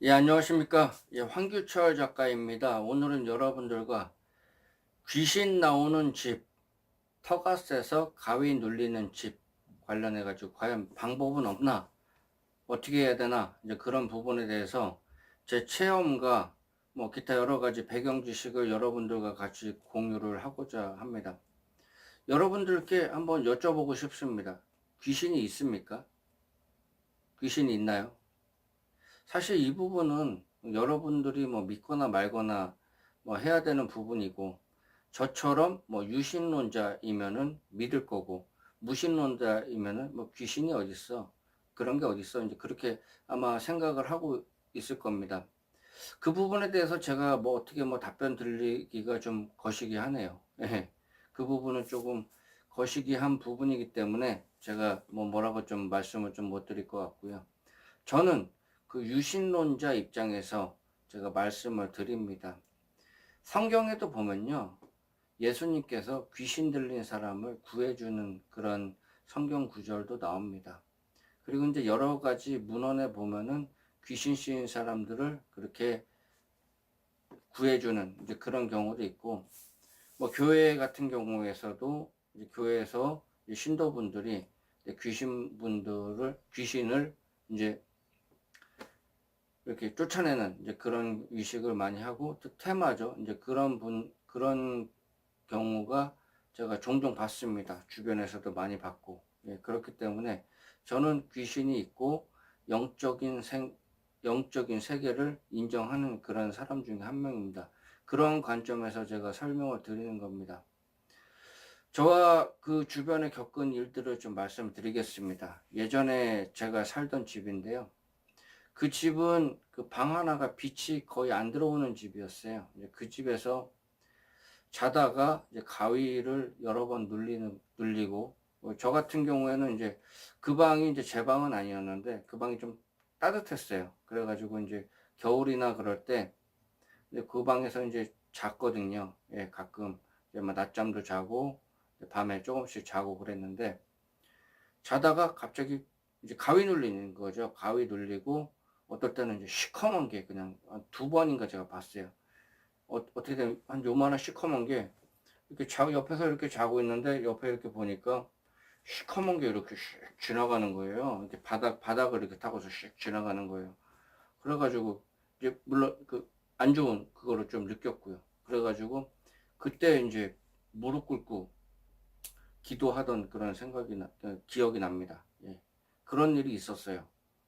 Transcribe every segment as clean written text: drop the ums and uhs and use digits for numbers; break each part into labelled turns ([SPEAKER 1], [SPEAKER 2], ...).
[SPEAKER 1] 예, 안녕하십니까. 예, 황규철 작가입니다. 오늘은 여러분들과 귀신 나오는 집, 터가 세서 가위 눌리는 집 관련해가지고 과연 방법은 없나? 어떻게 해야 되나? 이제 그런 부분에 대해서 제 체험과 뭐 기타 여러 가지 배경 지식을 여러분들과 같이 공유를 하고자 합니다. 여러분들께 한번 여쭤보고 싶습니다. 귀신이 있습니까? 귀신이 있나요? 사실 이 부분은 여러분들이 뭐 믿거나 말거나 뭐 해야 되는 부분이고, 저처럼 뭐 유신론자이면은 믿을 거고, 무신론자이면은 뭐 귀신이 어딨어, 그런 게 어딨어, 이제 그렇게 아마 생각을 하고 있을 겁니다. 그 부분에 대해서 제가 뭐 어떻게 뭐 답변 드리기가 좀 거시기하네요. 예. 그 부분은 조금 거시기한 부분이기 때문에 제가 뭐 뭐라고 좀 말씀을 좀 못 드릴 것 같고요. 저는 그 유신론자 입장에서 제가 말씀을 드립니다. 성경에도 보면요, 예수님께서 귀신 들린 사람을 구해주는 그런 성경 구절도 나옵니다. 그리고 이제 여러 가지 문헌에 보면은 귀신 씌인 사람들을 그렇게 구해주는 이제 그런 경우도 있고, 뭐 교회 같은 경우에서도 이제 교회에서 이제 신도분들이 이제 귀신을 이제 이렇게 쫓아내는 이제 그런 의식을 많이 하고, 또 테마죠. 이제 그런 경우가 제가 종종 봤습니다. 주변에서도 많이 봤고. 예, 그렇기 때문에 저는 귀신이 있고 영적인 영적인 세계를 인정하는 그런 사람 중에 한 명입니다. 그런 관점에서 제가 설명을 드리는 겁니다. 저와 그 주변에 겪은 일들을 좀 말씀드리겠습니다. 예전에 제가 살던 집인데요. 그 집은 그 방 하나가 빛이 거의 안 들어오는 집이었어요. 이제 그 집에서 자다가 이제 가위를 여러 번 눌리고, 저 같은 경우에는 이제 그 방이 이제 제 방은 아니었는데 그 방이 좀 따뜻했어요. 그래가지고 이제 겨울이나 그럴 때 이제 그 방에서 이제 잤거든요. 예, 가끔 이제 막 낮잠도 자고 밤에 조금씩 자고 그랬는데, 자다가 갑자기 이제 가위 눌리는 거죠. 가위 눌리고 어떨 때는 이제 시커먼 게 그냥 두 번인가 제가 봤어요. 어떻게 되면 한 요만한 시커먼 게 이렇게 옆에서 이렇게 자고 있는데 옆에 이렇게 보니까 시커먼 게 이렇게 슉 지나가는 거예요. 이렇게 바닥을 이렇게 타고서 슉 지나가는 거예요. 그래가지고 이제 물론 그 안 좋은 그거를 좀 느꼈고요. 그래가지고 그때 이제 무릎 꿇고 기도하던 그런 기억이 납니다. 예. 그런 일이 있었어요.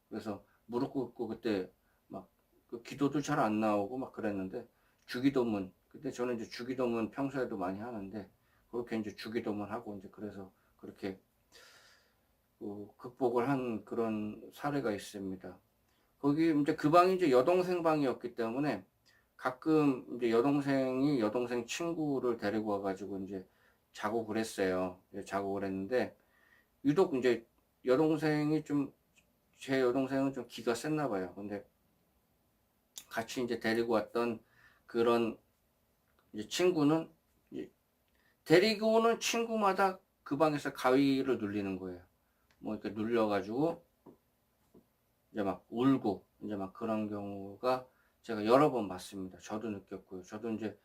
[SPEAKER 1] 그래서 무릎 꿇고 그때 막그 기도도 잘 안 나오고 막 그랬는데, 주기도문, 그때 저는 이제 주기도문 평소에도 많이 하는데, 그렇게 이제 주기도문 하고 이제 그래서 그렇게 극복을 한 그런 사례가 있습니다. 거기 이제 그 방이 이제 여동생 방이었기 때문에 가끔 이제 여동생 친구를 데리고 와가지고 이제 자고 그랬어요. 자고 그랬는데, 유독 이제 여동생이 좀, 제 여동생은 좀 기가 셌나 봐요. 근데 같이 이제 데리고 왔던 그런 이제 친구는 이제 데리고 오는 친구마다 그 방에서 가위를 눌리는 거예요. 뭐 이렇게 눌려가지고 이제 막 울고 이제 막 그런 경우가 제가 여러 번 봤습니다. 저도 느꼈고요. 저도 이제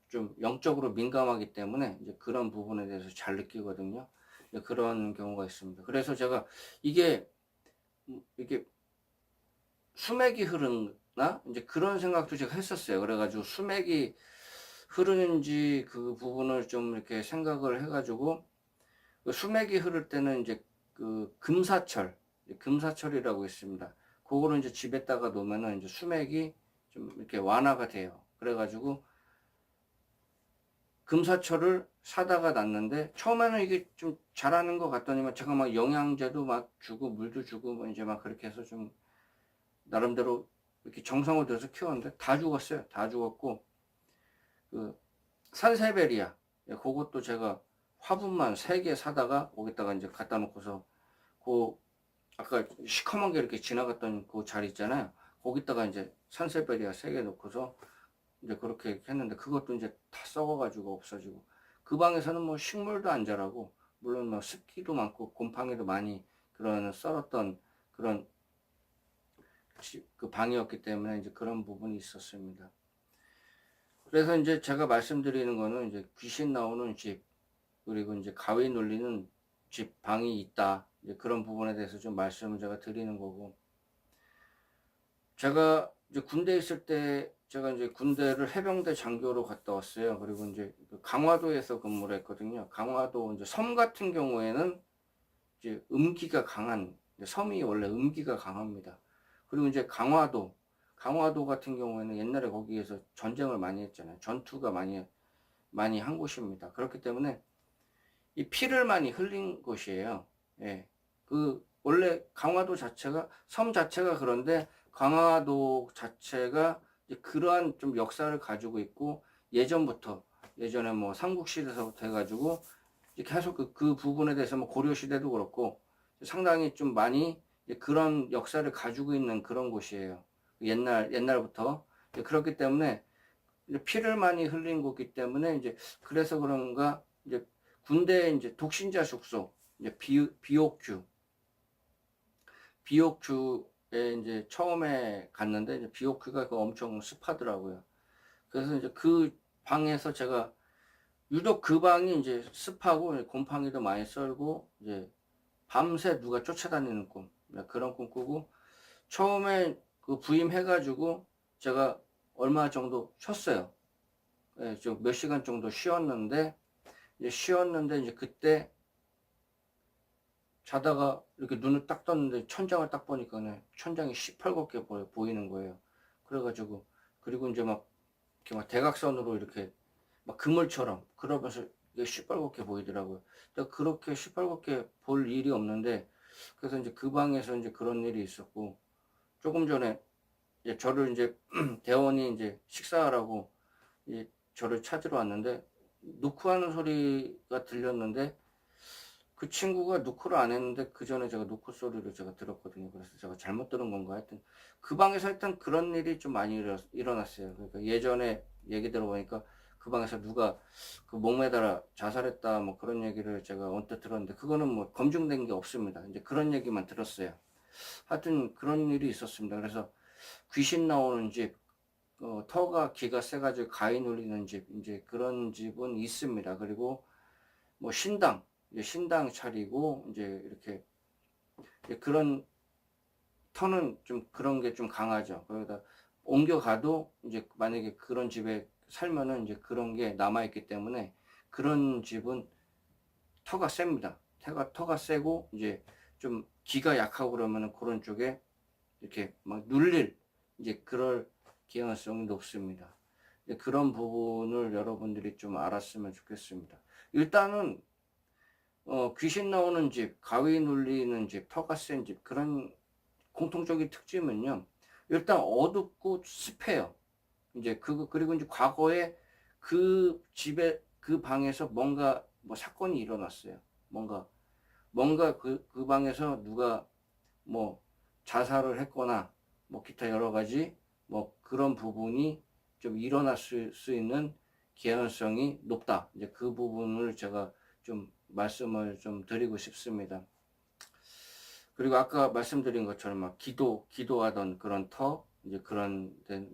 [SPEAKER 1] 좀 영적으로 민감하기 때문에 이제 그런 부분에 대해서 잘 느끼거든요. 그런 경우가 있습니다. 그래서 제가 이게 이게 수맥이 흐르나 이제 그런 생각도 제가 했었어요. 그래가지고 수맥이 흐르는지 그 부분을 좀 이렇게 생각을 해가지고, 그 수맥이 흐를 때는 이제 그 금사철이라고 있습니다. 그거를 이제 집에다가 놓으면은 이제 수맥이 좀 이렇게 완화가 돼요. 그래가지고 금사철을 사다가 놨는데, 처음에는 이게 좀 잘하는 것 같더니만 제가 막 영양제도 막 주고 물도 주고 뭐 이제 막 그렇게 해서 좀 나름대로 이렇게 정성을 들여서 키웠는데 다 죽었어요. 다 죽었고, 그 산세베리아, 예, 그것도 제가 화분만 3개 사다가 거기다가 이제 갖다 놓고서 그 아까 시커먼 게 이렇게 지나갔던 그 자리 있잖아요. 거기다가 이제 산세베리아 3개 놓고서 이제 그렇게 했는데, 그것도 이제 다 썩어가지고 없어지고, 그 방에서는 뭐 식물도 안 자라고, 물론 뭐 습기도 많고 곰팡이도 많이 그런 썰었던 그런 그 방이었기 때문에 이제 그런 부분이 있었습니다. 그래서 이제 제가 말씀드리는 거는 이제 귀신 나오는 집, 그리고 이제 가위 눌리는 집 방이 있다. 이제 그런 부분에 대해서 좀 말씀을 제가 드리는 거고, 제가 이제 군대에 있을 때 제가 이제 군대를 해병대 장교로 갔다 왔어요. 그리고 이제 그 강화도에서 근무를 했거든요. 강화도 이제 섬 같은 경우에는 이제 음기가 강한, 섬이 원래 음기가 강합니다. 그리고 이제 강화도 같은 경우에는 옛날에 거기에서 전쟁을 많이 했잖아요. 전투가 많이 한 곳입니다. 그렇기 때문에 이 피를 많이 흘린 곳이에요. 예. 그 원래 강화도 자체가 섬 자체가 그런데 강화도 자체가 이제 그러한 좀 역사를 가지고 있고 예전에 뭐 삼국시대서부터 해가지고 계속 그 부분에 대해서 뭐 고려시대도 그렇고 상당히 좀 많이 그런 역사를 가지고 있는 그런 곳이에요. 옛날부터. 그렇기 때문에 피를 많이 흘린 곳이기 때문에 이제 그래서 그런가 이제 군대 이제 독신자 숙소 이제 비옥주에 이제 처음에 갔는데 이제 비옥주가 그 엄청 습하더라고요. 그래서 이제 그 방에서 제가 유독 그 방이 이제 습하고 곰팡이도 많이 썰고 이제 밤새 누가 쫓아다니는 꿈 그런 꿈 꾸고 처음에 그 부임해가지고 제가 얼마 정도 쉬었어요. 예, 좀 몇 시간 정도 쉬었는데 이제 그때 자다가 이렇게 눈을 딱 떴는데 천장을 딱 보니까 천장이 시퍼겋게 보이는 거예요. 그래가지고 그리고 이제 막 이렇게 막 대각선으로 이렇게 막 그물처럼 그러면서 이게 시뻘겋게 보이더라고요. 근데 그렇게 시뻘겋게 볼 일이 없는데 그래서 이제 그 방에서 이제 그런 일이 있었고 조금 전에 이제 저를 이제 대원이 이제 식사하라고 이제 저를 찾으러 왔는데 노크하는 소리가 들렸는데 그 친구가 노크를 안 했는데 그 전에 제가 노크 소리를 제가 들었거든요. 그래서 제가 잘못 들은 건가 하여튼 그 방에서 일단 그런 일이 좀 많이 일어났어요. 그러니까 예전에 얘기 들어보니까 그 방에서 누가 그 목매달아 자살했다 뭐 그런 얘기를 제가 언뜻 들었는데 그거는 뭐 검증된 게 없습니다. 이제 그런 얘기만 들었어요. 하여튼 그런 일이 있었습니다. 그래서 귀신 나오는 집, 터가 기가 세가지고 가위 눌리는 집, 이제 그런 집은 있습니다. 그리고 뭐 신당 차리고 이제 이렇게 그런 터는 좀 그런 게 좀 강하죠. 그러다 옮겨가도 이제 만약에 그런 집에 살면은 이제 그런 게 남아있기 때문에 그런 집은 터가 셉니다. 터가 세고 이제 좀 기가 약하고 그러면은 그런 쪽에 이렇게 막 눌릴 이제 그럴 개연성이 높습니다. 그런 부분을 여러분들이 좀 알았으면 좋겠습니다. 일단은 귀신 나오는 집, 가위 눌리는 집, 터가 센 집, 그런 공통적인 특징은요. 일단 어둡고 습해요. 이제 그리고 이제 과거에 그 집에, 그 방에서 뭔가 뭐 사건이 일어났어요. 뭔가 그 방에서 누가 뭐 자살을 했거나 뭐 기타 여러 가지 뭐 그런 부분이 좀 일어날 수 있는 개연성이 높다. 이제 그 부분을 제가 좀 말씀을 좀 드리고 싶습니다. 그리고 아까 말씀드린 것처럼 막 기도하던 그런 이제 그런 데,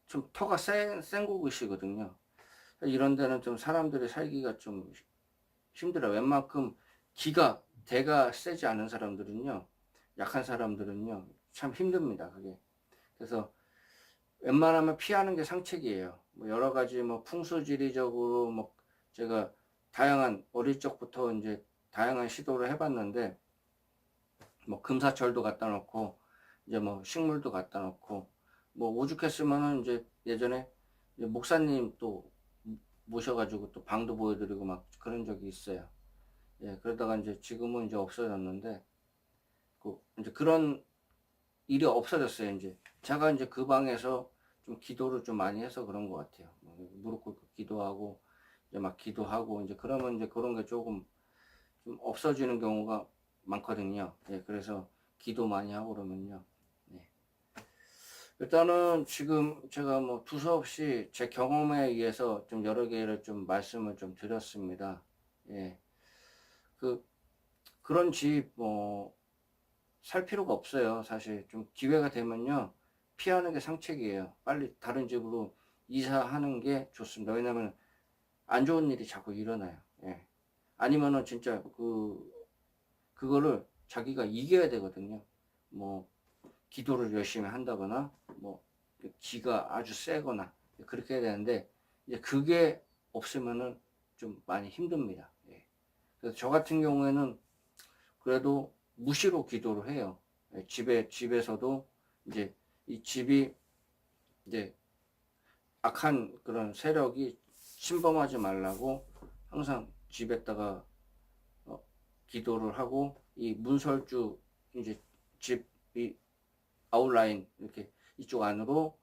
[SPEAKER 1] 좀 터가 센 곳이거든요. 이런 데는 좀 사람들이 살기가 좀 힘들어요. 웬만큼 대가 세지 않은 사람들은요, 약한 사람들은요, 참 힘듭니다, 그게. 그래서 웬만하면 피하는 게 상책이에요. 뭐 여러 가지 뭐 풍수지리적으로 뭐 제가 다양한 어릴 적부터 이제 다양한 시도를 해봤는데 뭐 금사철도 갖다 놓고 이제 뭐 식물도 갖다 놓고 뭐 오죽했으면은 이제 예전에 이제 목사님 또 모셔가지고 또 방도 보여드리고 막 그런 적이 있어요. 예, 그러다가 이제 지금은 이제 없어졌는데 이제 그런 일이 없어졌어요. 이제 제가 이제 그 방에서 좀 기도를 좀 많이 해서 그런 것 같아요. 무릎 꿇고 기도하고 이제 막 기도하고 이제 그러면 이제 그런 게 조금 좀 없어지는 경우가 많거든요. 예, 그래서 기도 많이 하고 그러면요. 네. 일단은 지금 제가 뭐 두서없이 제 경험에 의해서 좀 여러 개를 좀 말씀을 좀 드렸습니다. 예. 그런 집, 뭐, 살 필요가 없어요. 사실 좀 기회가 되면요. 피하는 게 상책이에요. 빨리 다른 집으로 이사하는 게 좋습니다. 왜냐면 안 좋은 일이 자꾸 일어나요. 예. 아니면은 진짜 그거를 자기가 이겨야 되거든요. 뭐 기도를 열심히 한다거나 뭐 기가 아주 세거나 그렇게 해야 되는데 이제 그게 없으면은 좀 많이 힘듭니다. 예. 그래서 저 같은 경우에는 그래도 무시로 기도를 해요. 예, 집에서도 이제 이 집이 이제 악한 그런 세력이 침범하지 말라고 항상 집에다가 기도를 하고 이 문설주 이제 집이 아웃라인 이렇게 이쪽 안으로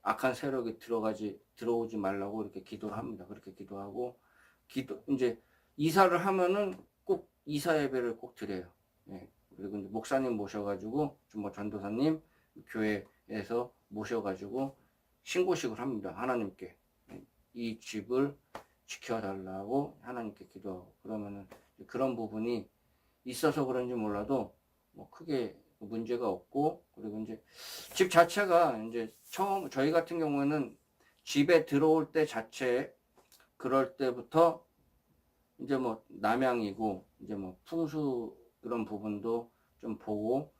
[SPEAKER 1] 악한 세력이 들어오지 말라고 이렇게 기도를 합니다. 그렇게 기도하고 이제 이사를 하면은 꼭 이사 예배를 꼭 드려요. 예. 그리고 이제 목사님 모셔가지고 뭐 전도사님 교회에서 모셔가지고 신고식을 합니다. 하나님께 이 집을 지켜달라고 하나님께 기도하고 그러면은 그런 부분이 있어서 그런지 몰라도 뭐 크게 문제가 없고 그리고 이제 집 자체가 이제 처음 저희 같은 경우에는 집에 들어올 때 자체 그럴 때부터 이제 뭐 남향이고 이제 뭐 풍수 그런 부분도 좀 보고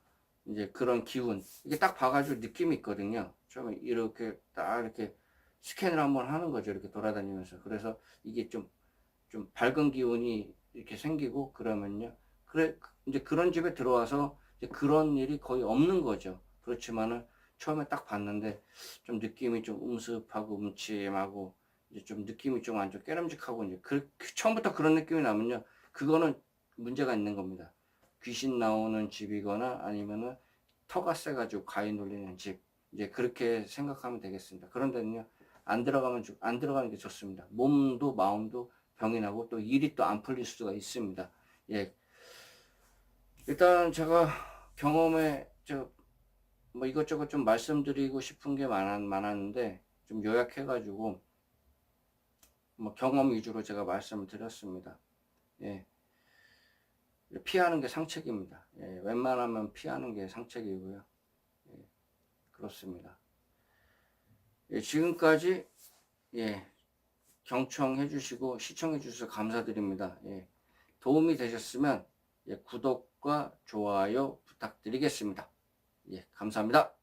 [SPEAKER 1] 이제 그런 기운 이게 딱 봐가지고 느낌이 있거든요. 처음에 이렇게 딱 이렇게 스캔을 한번 하는 거죠. 이렇게 돌아다니면서 그래서 이게 좀 밝은 기운이 이렇게 생기고 그러면요. 그래 이제 그런 집에 들어와서 이제 그런 일이 거의 없는 거죠. 그렇지만은 처음에 딱 봤는데 좀 느낌이 좀 음습하고 음침하고 이제 좀 느낌이 좀 안 좋고 깨름직하고 이제 처음부터 그런 느낌이 나면요. 그거는 문제가 있는 겁니다. 귀신 나오는 집이거나 아니면은 터가 세가지고 가위 눌리는 집 이제 그렇게 생각하면 되겠습니다. 그런 데는요. 안 들어가는 게 좋습니다. 몸도 마음도 병이 나고 또 일이 또 안 풀릴 수가 있습니다. 예. 일단 제가 경험에 뭐 이것저것 좀 말씀드리고 싶은 게 많았는데 좀 요약해가지고 뭐 경험 위주로 제가 말씀을 드렸습니다. 예. 피하는 게 상책입니다. 예. 웬만하면 피하는 게 상책이고요. 예. 그렇습니다. 예. 지금까지 예. 경청해 주시고 시청해 주셔서 감사드립니다. 예. 도움이 되셨으면 예, 구독과 좋아요 부탁드리겠습니다. 예, 감사합니다.